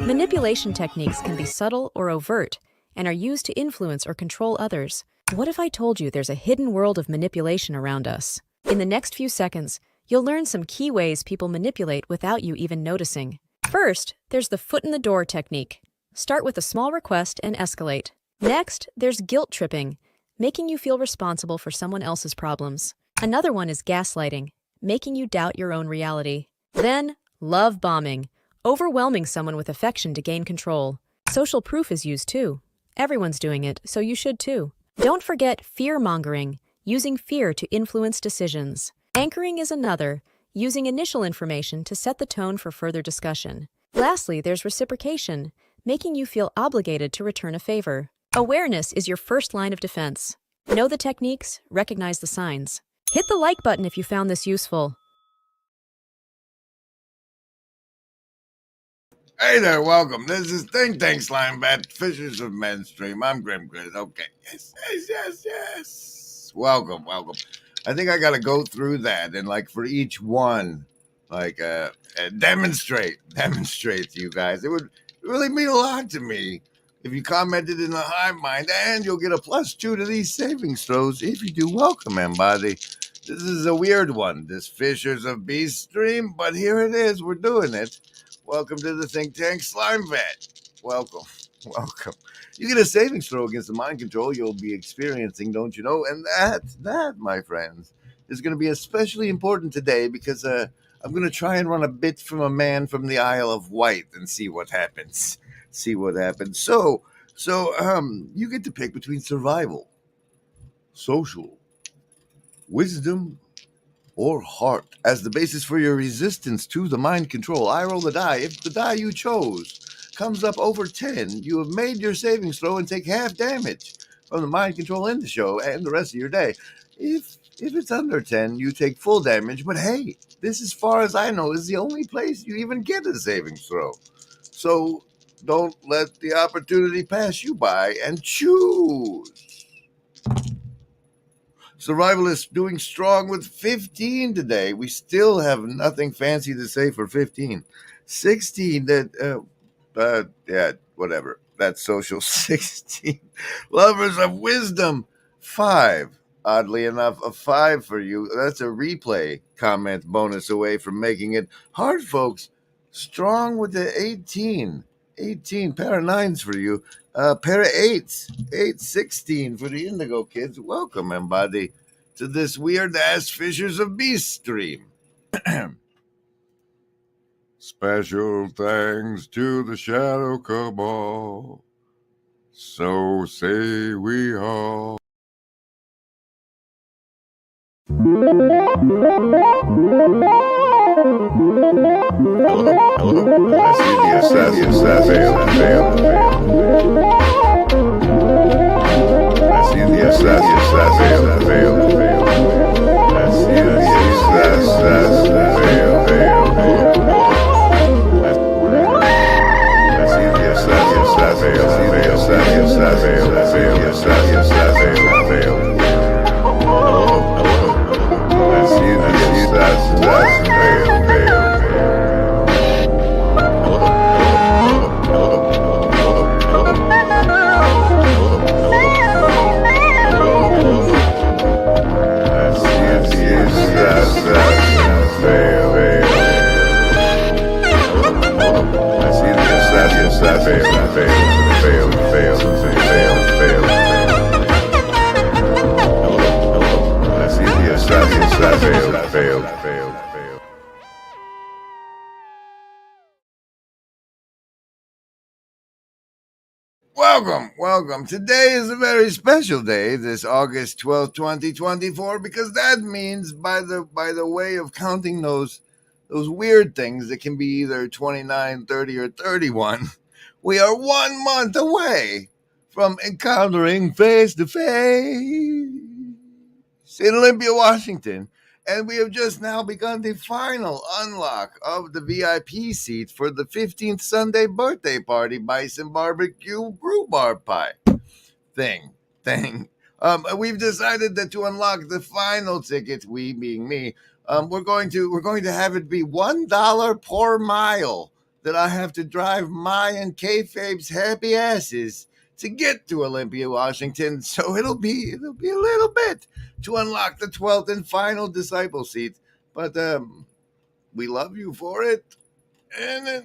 Manipulation techniques can be subtle or overt and are used to influence or control others. What if I told you there's a hidden world of manipulation around us? In the next few seconds, you'll learn some key ways people manipulate without you even noticing. First, there's the foot in the door technique. Start with a small request and escalate. Next, there's guilt tripping, making you feel responsible for someone else's problems. Another one is gaslighting, making you doubt your own reality. Then, love bombing, overwhelming someone with affection to gain control. Social proof is used too. Everyone's doing it, so you should too. Don't forget fear-mongering, using fear to influence decisions. Anchoring is another, using initial information to set the tone for further discussion. Lastly, there's reciprocation, making you feel obligated to return a favor. Awareness is your first line of defense. Know the techniques, recognize the signs. Hit the like button if you found this useful. Hey there, welcome. This is Think Tank Slime Bat, Fishers of Mainstream. I'm Grim Grizz. Okay, yes. Welcome. I think I gotta go through that and for each one, demonstrate to you guys. It would really mean a lot to me if you commented in the hive mind, and you'll get a +2 to these savings throws if you do welcome, everybody. This is a weird one, this Fishers of Beast stream, but here it is. We're doing it. Welcome to the Think Tank Slime Vat. Welcome. You get a savings throw against the mind control you'll be experiencing, don't you know? And that, my friends, is going to be especially important today because I'm going to try and run a bit from a man from the Isle of Wight and see what happens. So, you get to pick between survival, social, wisdom, or heart as the basis for your resistance to the mind control. I roll the die. If the die you chose comes up over 10, you have made your savings throw and take half damage from the mind control in the show and the rest of your day. If it's under 10, you take full damage, but hey, this, as far as I know, is the only place you even get a savings throw. So don't let the opportunity pass you by and choose. Survivalist doing strong with 15 today. We still have nothing fancy to say for 15. 16, whatever. That's social. 16. Lovers of wisdom, 5. Oddly enough, a 5 for you. That's a replay comment bonus away from making it. Hard folks, strong with the 18. 18, pair of 9s for you. Pair of 8s. 8, 16 for the Indigo kids. Welcome, everybody, to this weird-ass Fishers of Beast stream. Special thanks to the Shadow Cabal. So say we all. Hello. I see the assassin. I see the assassin. I see Welcome. Today is a very special day, this August 12th, 2024, because that means by the way of counting those weird things that can be either 29, 30, or 31, we are 1 month away from encountering face to face in Olympia, Washington. And we have just now begun the final unlock of the VIP seat for the 15th Sunday birthday party Bison Barbecue Rhubarb Pie thing. We've decided that to unlock the final ticket, we being me, we're going to have it be $1 per mile that I have to drive my and kayfabe's happy asses to get to Olympia, Washington. So it'll be a little bit to unlock the 12th and final disciple seat, but we love you for it. And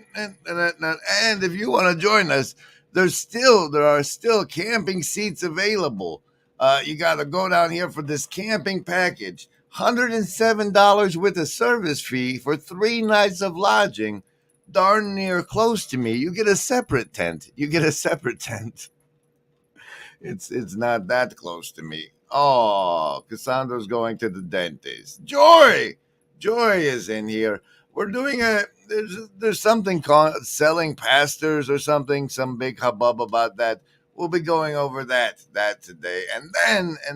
if you want to join us, there are still camping seats available. You got to go down here for this camping package. $107 with a service fee for 3 nights of lodging, darn near close to me. You get a separate tent. It's not that close to me. Oh, Cassandra's going to the dentist. Joy is in here. We're doing there's something called selling pastors or something, some big hubbub about that. We'll be going over that today, and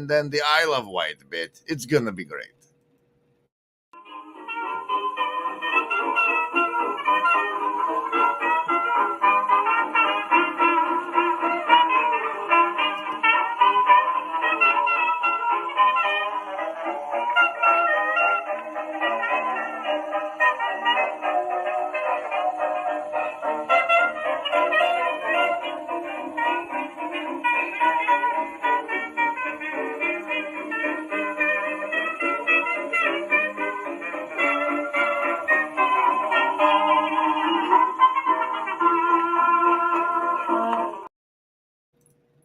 then the Isle of Wight bit. It's gonna be great.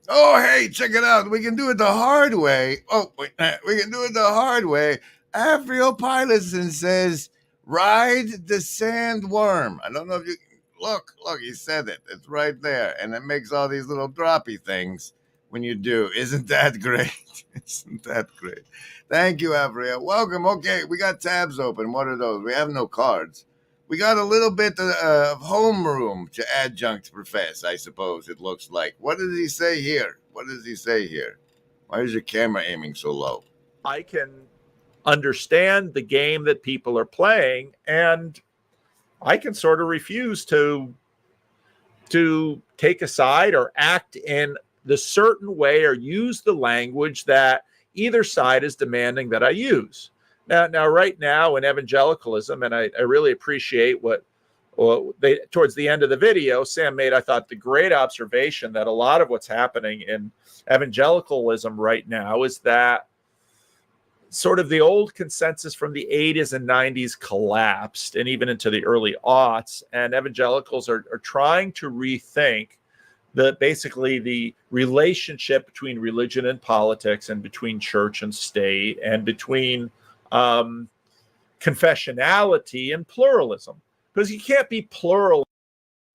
Oh, hey, check it out. We can do it the hard way. We can do it the hard way. Avriel Pilotson says, ride the sandworm. I don't know if you... Look, he said it. It's right there. And it makes all these little droppy things when you do. Isn't that great? Thank you, Avriel. Welcome. Okay, we got tabs open. What are those? We have no cards. We got a little bit of homeroom to adjunct profess, I suppose it looks like. What does he say here? Why is your camera aiming so low? I can understand the game that people are playing, and I can sort of refuse to take a side or act in the certain way or use the language that either side is demanding that I use. Now, right now in evangelicalism, and I really appreciate what they towards the end of the video, Sam made, I thought, the great observation that a lot of what's happening in evangelicalism right now is that sort of the old consensus from the 80s and 90s collapsed, and even into the early aughts, and evangelicals are trying to rethink basically the relationship between religion and politics, and between church and state, and between confessionality and pluralism, because you can't be plural.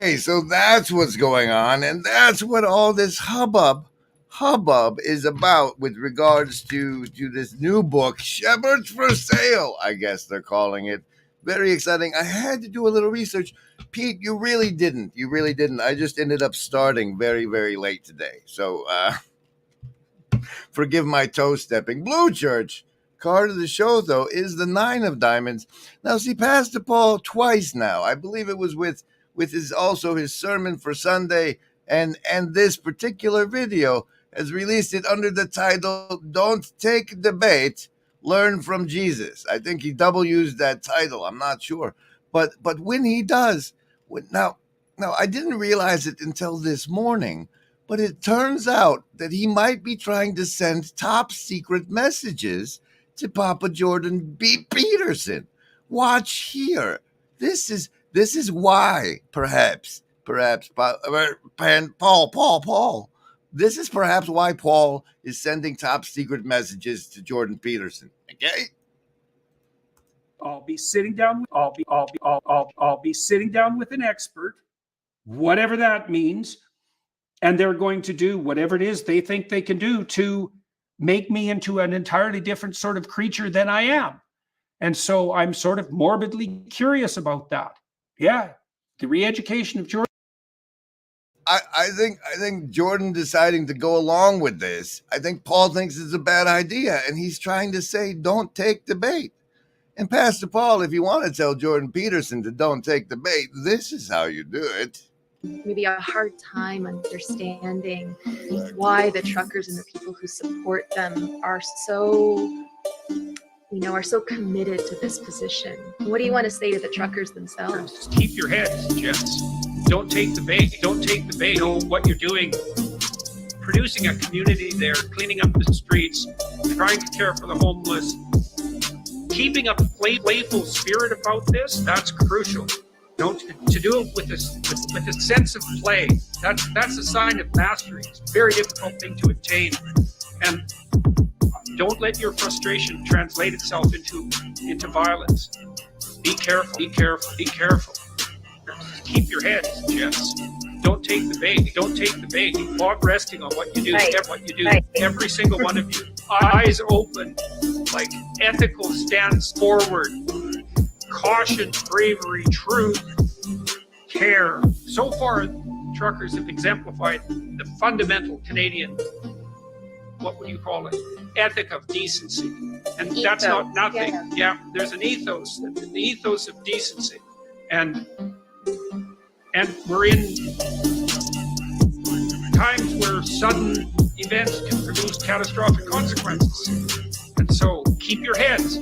Hey, so that's what's going on, and that's what all this hubbub hubbub is about with regards to this new book, Shepherds for Sale, I guess they're calling it. Very exciting. I had to do a little research. Pete, you really didn't. You really didn't. I just ended up starting very, very late today. So forgive my toe stepping. Blue Church. Card of the show, though, is the 9 of diamonds. Now, see, Pastor Paul twice now. I believe it was with his sermon for Sunday, and this particular video has released it under the title, Don't Take the Bait, Learn from Jesus. I think he double used that title. I'm not sure. But when he does, now I didn't realize it until this morning, but it turns out that he might be trying to send top secret messages to Papa Jordan B. Peterson. Watch here. This is why perhaps Paul. This is perhaps why Paul is sending top secret messages to Jordan Peterson. Okay. I'll be sitting down. I'll be sitting down with an expert, whatever that means, and they're going to do whatever it is they think they can do to make me into an entirely different sort of creature than I am. And so I'm sort of morbidly curious about that. Yeah, the re-education of Jordan. I think Jordan deciding to go along with this, I think Paul thinks it's a bad idea, and he's trying to say, don't take the bait. And Pastor Paul, if you want to tell Jordan Peterson to don't take the bait, this is how you do it. Maybe a hard time understanding why the truckers and the people who support them are so committed to this position. What do you want to say to the truckers themselves? Just keep your heads, Jess. Don't take the bait. Don't take the bait. Know what you're doing. Producing a community there, cleaning up the streets, trying to care for the homeless, keeping a playful spirit about this, that's crucial. To do it with a sense of play, that's a sign of mastery. It's a very difficult thing to attain. And don't let your frustration translate itself into violence. Be careful, be careful, be careful. Keep your head, Jess. Don't take the bait. Don't take the bait. Log resting on what you do. Right. What you do. Right. Every single one of you. Eyes open, like ethical stance forward. Caution, bravery, truth, care. So far, truckers have exemplified the fundamental Canadian, what would you call it, ethic of decency. And Ethos. That's not nothing. Yeah, there's an ethos, the ethos of decency. And we're in times where sudden events can produce catastrophic consequences. And so keep your heads.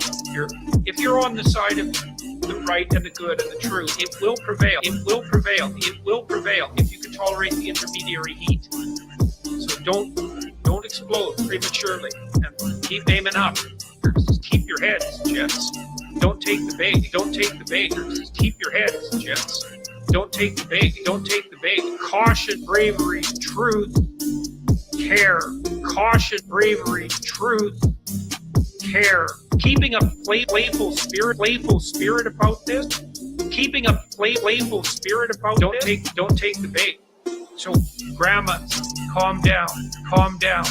If you're on the side of the right and the good and the true, it will prevail. It will prevail. It will prevail if you can tolerate the intermediary heat. So don't explode prematurely and keep aiming up. Just keep your heads, Jess. Don't take the bait. Don't take the bait. Just keep your heads, Jess. Don't take the bait. Don't take the bait. Caution, bravery, truth, care. Caution, bravery, truth, care. Keeping a playful spirit about this. Keeping a playful spirit about this. Don't take the bait. So grandmas, calm down, calm down.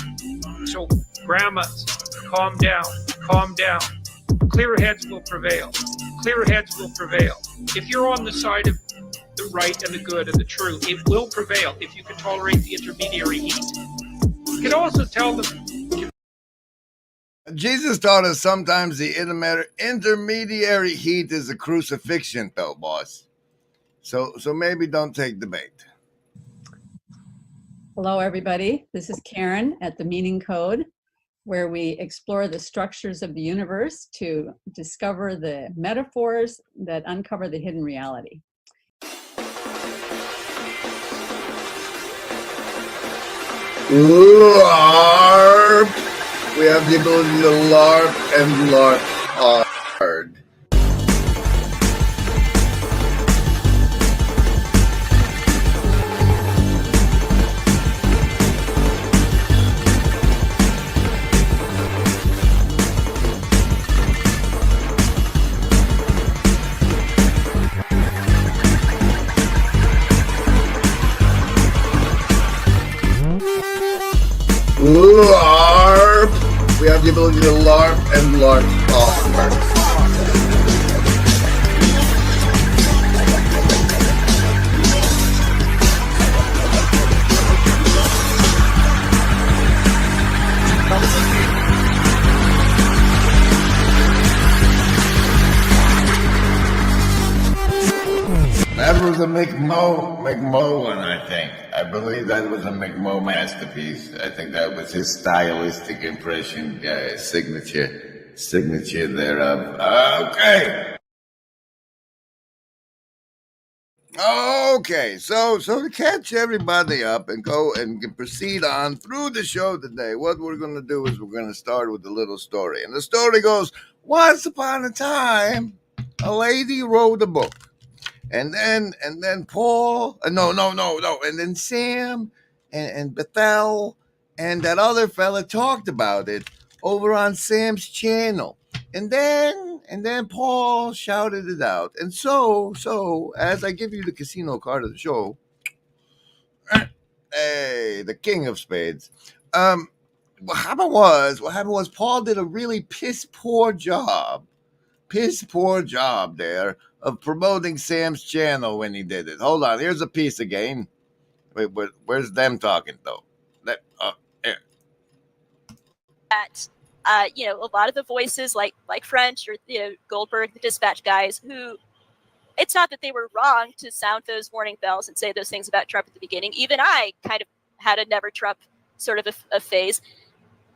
So grandmas, calm down, calm down. Clear heads will prevail. Clear heads will prevail. If you're on the side of the right and the good and the true, it will prevail if you can tolerate the intermediary heat. You can also tell them. Jesus taught us sometimes the intermediary heat is a crucifixion, though, boss. So maybe don't take the bait. Hello, everybody. This is Karen at The Meaning Code, where we explore the structures of the universe to discover the metaphors that uncover the hidden reality. LARP! We have the ability to LARP and LARP hard. ability to LARP and LARP off. That was a McMo one, I think. I believe that was a McMo masterpiece. I think that was his stylistic impression, signature thereof. Okay, so to catch everybody up and go and proceed on through the show today, what we're going to do is we're going to start with a little story. And the story goes, once upon a time, a lady wrote a book. And then Paul, and then Sam and Bethel and that other fella talked about it over on Sam's channel. And then Paul shouted it out. And so as I give you the casino card of the show, hey, the king of spades. What happened was Paul did a really piss poor job there of promoting Sam's channel when he did it. Hold on, here's a piece again. Wait, where's them talking though? Here. That a lot of the voices like French or Goldberg, the dispatch guys, who it's not that they were wrong to sound those warning bells and say those things about Trump at the beginning. Even I kind of had a never Trump sort of a phase.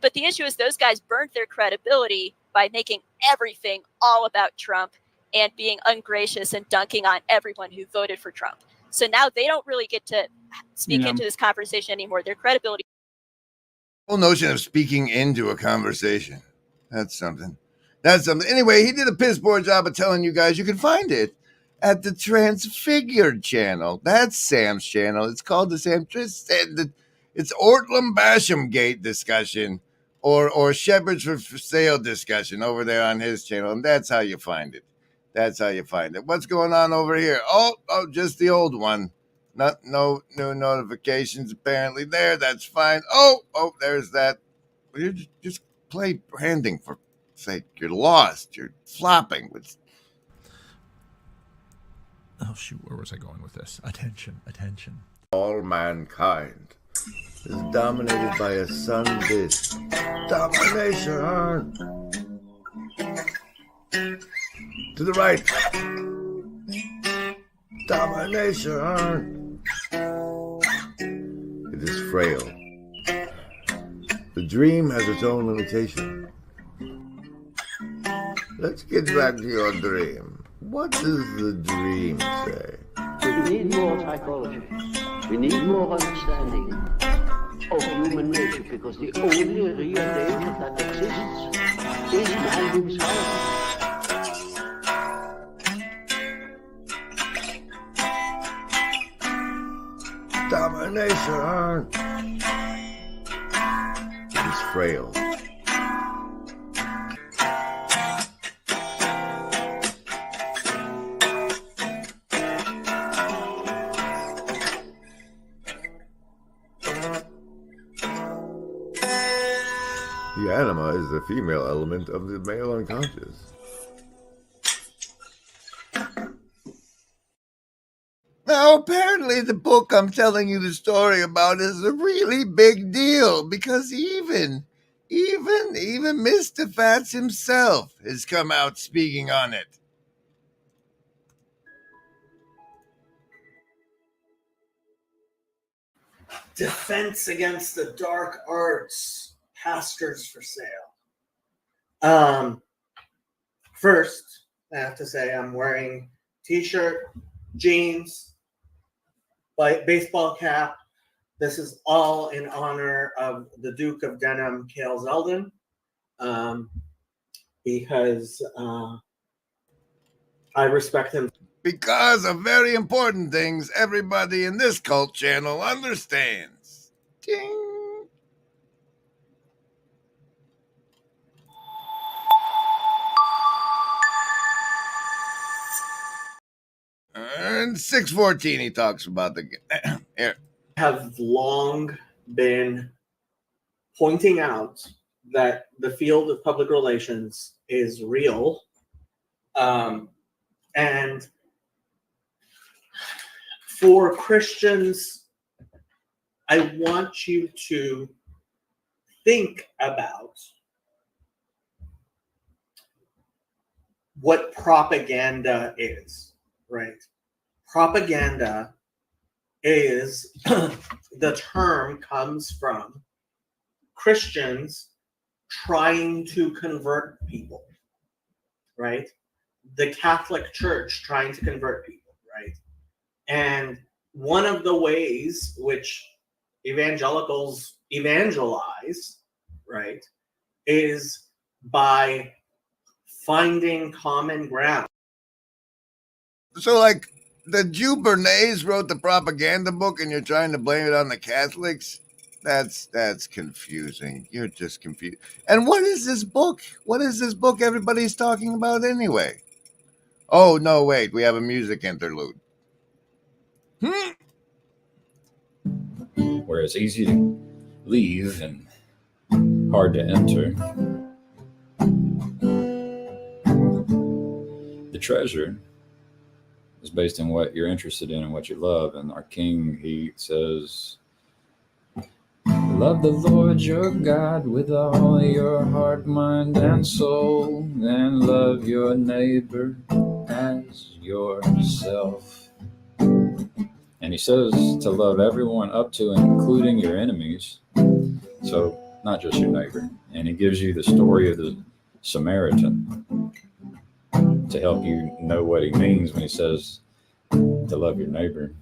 But the issue is those guys burned their credibility by making everything all about Trump and being ungracious and dunking on everyone who voted for Trump. So now they don't really get to speak into this conversation anymore. Their credibility. Whole notion of speaking into a conversation. That's something. Anyway, he did a piss poor job of telling you guys you can find it at the Transfigured channel. That's Sam's channel. It's called the Sam. It's Ortlam Basham Gate discussion or Shepherds for Sale discussion over there on his channel. And that's how you find it. What's going on over here? Oh, just the old one. No new notifications apparently there. That's fine. Oh, there's that. You just play branding for sake. You're lost. You're flopping. Oh, shoot. Where was I going with this? Attention. All mankind is dominated by a sun disk. Domination. To the right. Domination. It is frail. The dream has its own limitation. Let's get back to your dream. What does the dream say? We need more psychology. We need more understanding of human nature, because the only real danger that exists is man himself. Domination is frail. The anima is the female element of the male unconscious. Now, apparently the book I'm telling you the story about is a really big deal because even Mr. Fats himself has come out speaking on it. Defense Against the Dark Arts, Pastors for Sale. First, I have to say I'm wearing t-shirt, jeans, baseball cap. This is all in honor of the Duke of Denham, Cale Zeldin, because I respect him. Because of very important things everybody in this cult channel understands. Ding. And 614 he talks about the here. Have long been pointing out that the field of public relations is real. And for Christians, I want you to think about what propaganda is, right? Propaganda is, the term comes from Christians trying to convert people, right? The Catholic Church trying to convert people, right? And one of the ways which evangelicals evangelize, right, is by finding common ground. So, like, the Jew Bernays wrote the propaganda book and you're trying to blame it on the Catholics? That's confusing. You're just confused. And what is this book? What is this book everybody's talking about anyway? Oh, no, wait. We have a music interlude. Where it's easy to leave and hard to enter. The treasure is based on what you're interested in and what you love. And our King, he says, love the Lord your God with all your heart, mind, and soul, and love your neighbor as yourself. And he says to love everyone up to and including your enemies. So not just your neighbor. And he gives you the story of the Samaritan to help you know what he means when he says to love your neighbor.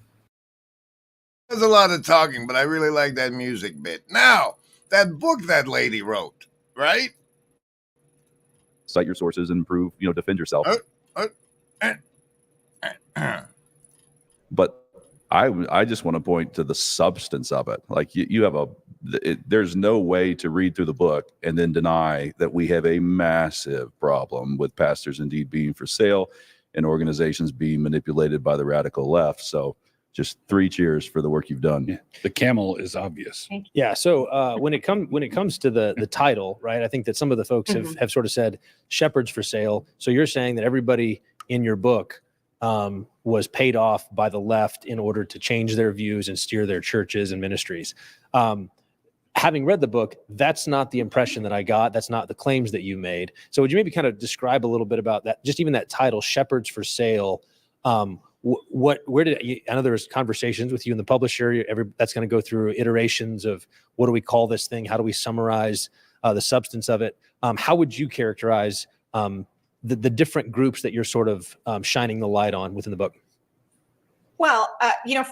There's a lot of talking, but I really like that music bit. Now, that book that lady wrote, right? Cite your sources and prove, defend yourself. But I just want to point to the substance of it. Like you have there's no way to read through the book and then deny that we have a massive problem with pastors indeed being for sale and organizations being manipulated by the radical left. So just 3 cheers for the work you've done. Yeah, the camel is obvious. Yeah. So when it comes to the title, right, I think that some of the folks have sort of said shepherds for sale. So you're saying that everybody in your book was paid off by the left in order to change their views and steer their churches and ministries. Having read the book, that's not the impression that I got. That's not the claims that you made. So would you maybe kind of describe a little bit about that, just even that title, Shepherds for Sale? Where did I know there was conversations with you and the publisher? That's going to go through iterations of what do we call this thing? How do we summarize the substance of it? How would you characterize the different groups that you're sort of shining the light on within the book? Well,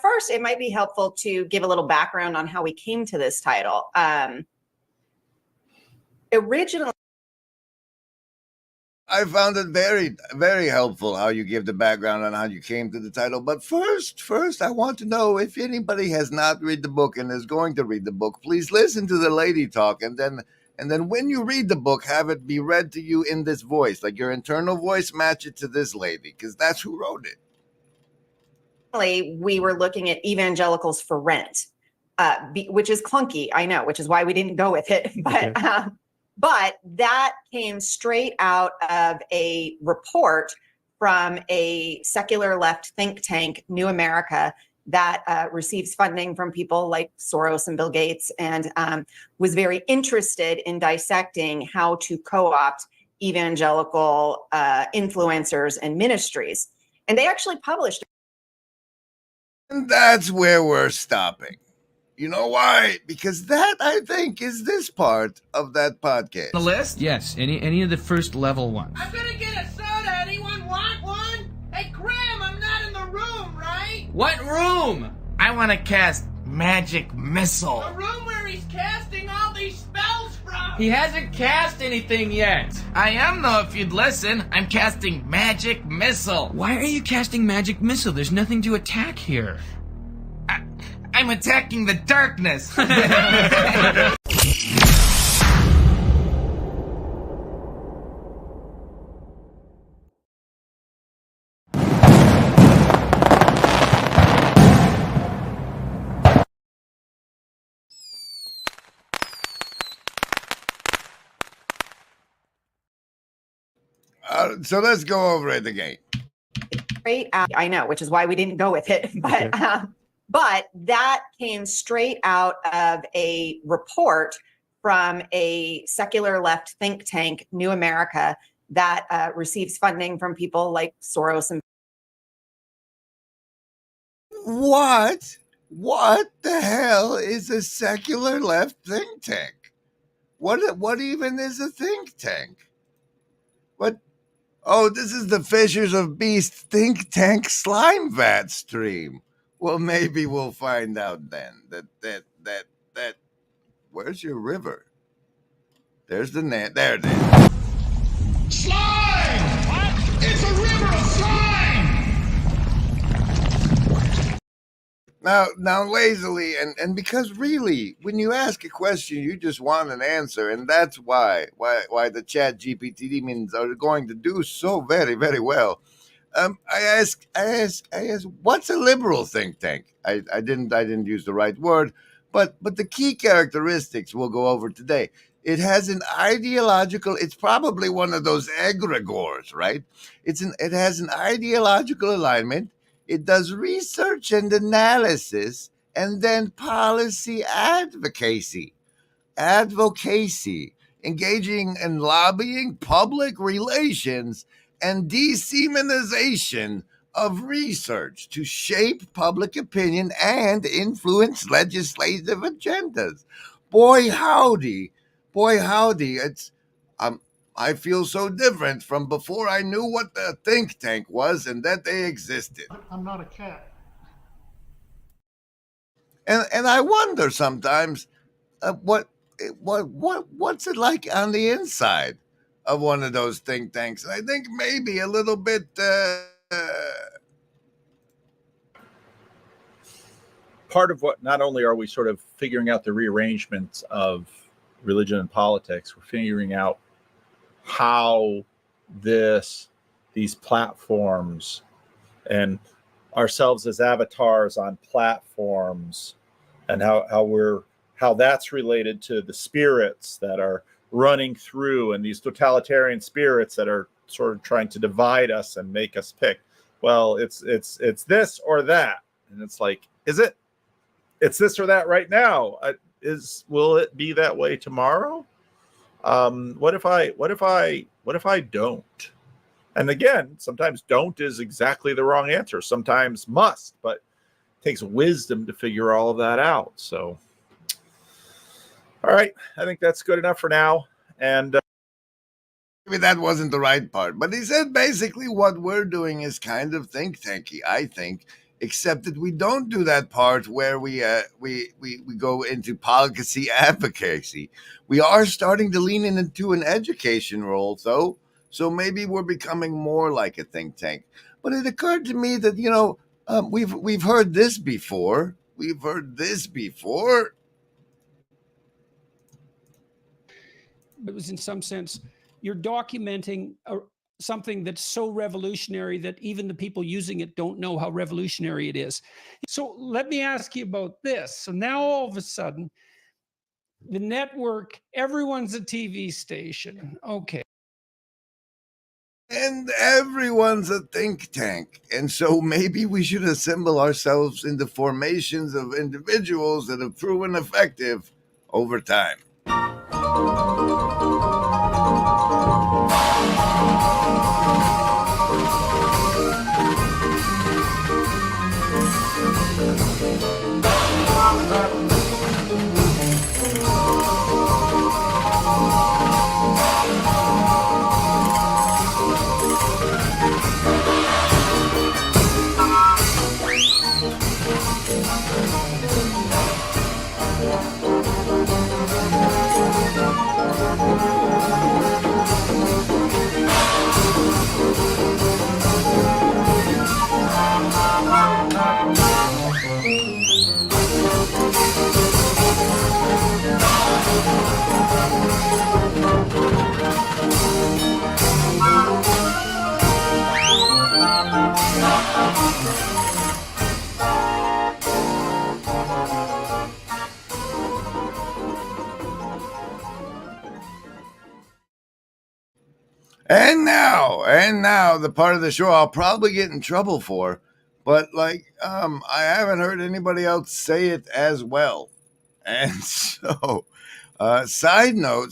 first it might be helpful to give a little background on how we came to this title. Originally, I found it very, very helpful how you give the background on how you came to the title. But first, I want to know if anybody has not read the book and is going to read the book, please listen to the lady talk. And then when you read the book, have it be read to you in this voice, like your internal voice, match it to this lady, because that's who wrote it. we were looking at evangelicals for rent, which is clunky, I know, which is why we didn't go with it. But that came straight out of a report from a secular left think tank, New America, that receives funding from people like Soros and Bill Gates, and was very interested in dissecting how to co-opt evangelical influencers and ministries. And they actually published. And that's where we're stopping. You know why? Because that, I think, is this part of that podcast. The list? Yes, any of the first level ones. I'm gonna get a soda. Anyone want one? Hey, Graham, I'm not in the room, right? What room? I want to cast Magic Missile. A room where he's casting all these spells from. He hasn't cast anything yet. I am, though, if you'd listen. I'm casting Magic Missile. Why are you casting Magic Missile? There's nothing to attack here. I'm attacking the darkness. So let's go over it again. Straight out, I know, which is why we didn't go with it. But that came straight out of a report from a secular left think tank, New America, that receives funding from people like Soros and. What? What the hell is a secular left think tank? What even is a think tank? What? Oh, this is the Fishers of Beast think tank slime vat stream. Well, maybe we'll find out then. That. Where's your river? There's the net. There it is. Slime! What? It's a river of slime! Now, lazily, and because really, when you ask a question, you just want an answer, and that's why the Chat GPT demons are going to do so very, very well. I ask, what's a liberal think tank? I didn't use the right word, but the key characteristics we'll go over today. It has an ideological. It's probably one of those egregores, right? It has an ideological alignment. It does research and analysis, and then policy advocacy, engaging in lobbying, public relations, and demonization of research to shape public opinion and influence legislative agendas. Boy, howdy, it's I feel so different from before I knew what the think tank was and that they existed. I'm not a cat. And I wonder sometimes what's it like on the inside of one of those think tanks. And I think maybe a little bit. Part of what, not only are we sort of figuring out the rearrangements of religion and politics, we're figuring out how these platforms and ourselves as avatars on platforms and how that's related to the spirits that are running through, and these totalitarian spirits that are sort of trying to divide us and make us pick, well, it's this or that. And it's like, is it? It's this or that right now. Will it be that way tomorrow? What if I don't? And again, sometimes don't is exactly the wrong answer. Sometimes must, but it takes wisdom to figure all of that out. So, all right, I think that's good enough for now. And maybe that wasn't the right part, but he said basically what we're doing is kind of think tanky, I think, except that we don't do that part where we go into policy advocacy. We are starting to lean into an education role, though, so maybe we're becoming more like a think tank. But it occurred to me that we've heard this before. We've heard this before. It was in some sense you're documenting something that's so revolutionary that even the people using it don't know how revolutionary it is. So let me ask you about this. So now all of a sudden, the network, everyone's a TV station. Okay. And everyone's a think tank. And so maybe we should assemble ourselves into formations of individuals that have proven effective over time. And now, the part of the show I'll probably get in trouble for, but I haven't heard anybody else say it as well. And so, side note,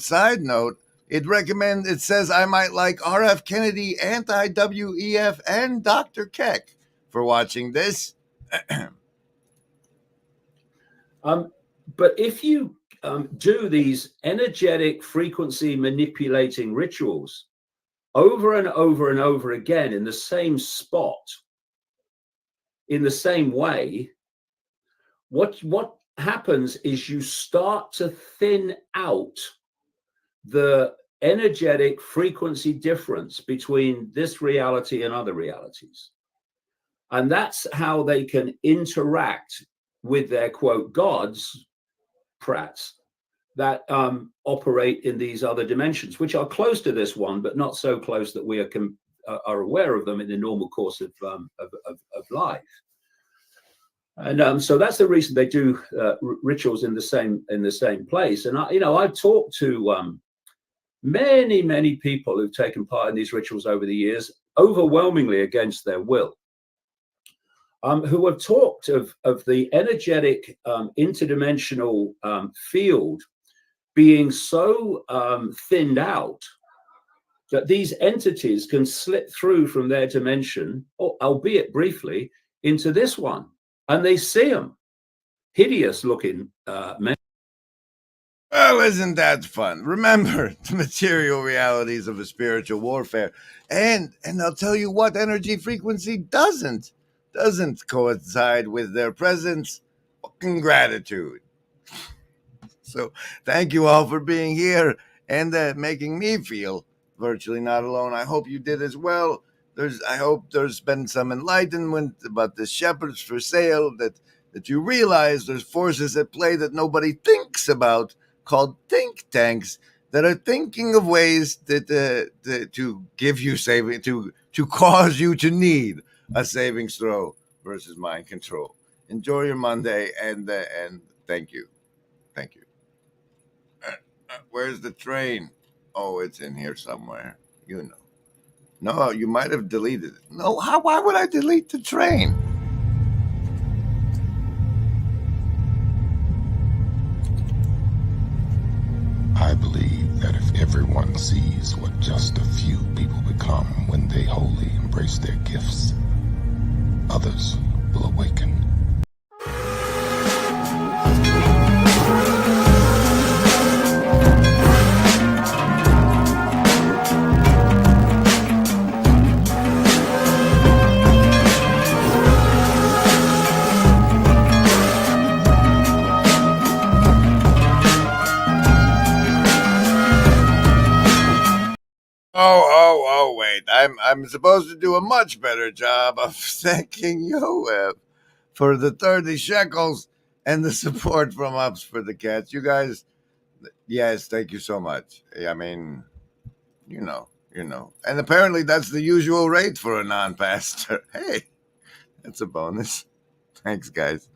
it says I might like RF Kennedy, Anti-WEF, and Dr. Keck for watching this. But if you do these energetic frequency manipulating rituals over and over and over again in the same spot, in the same way, what happens is you start to thin out the energetic frequency difference between this reality and other realities. And that's how they can interact with their quote gods, prats, that operate in these other dimensions, which are close to this one, but not so close that we are aware of them in the normal course of life. And so that's the reason they do rituals in the same place. And I've talked to many people who've taken part in these rituals over the years, overwhelmingly against their will, who have talked of the energetic interdimensional field being so thinned out that these entities can slip through from their dimension, or albeit briefly, into this one. And they see them, hideous looking men. Well, isn't that fun? Remember the material realities of a spiritual warfare. And I'll tell you what energy frequency doesn't coincide with their presence. Fucking gratitude. So thank you all for being here and making me feel virtually not alone. I hope you did as well. I hope there's been some enlightenment about the shepherds for sale, that you realize there's forces at play that nobody thinks about, called think tanks, that are thinking of ways to give you saving, to cause you to need a savings throw versus mind control. Enjoy your Monday, and thank you. Where's the train? Oh, it's in here somewhere. You know. No, you might have deleted it. No, why would I delete the train? I believe that if everyone sees what just a few people become when they wholly embrace their gifts, others will awaken. Oh, wait. I'm supposed to do a much better job of thanking Yoev for the 30 shekels and the support from Ups for the Cats. You guys, yes, thank you so much. I mean, you know. And apparently that's the usual rate for a non-pastor. Hey, that's a bonus. Thanks, guys.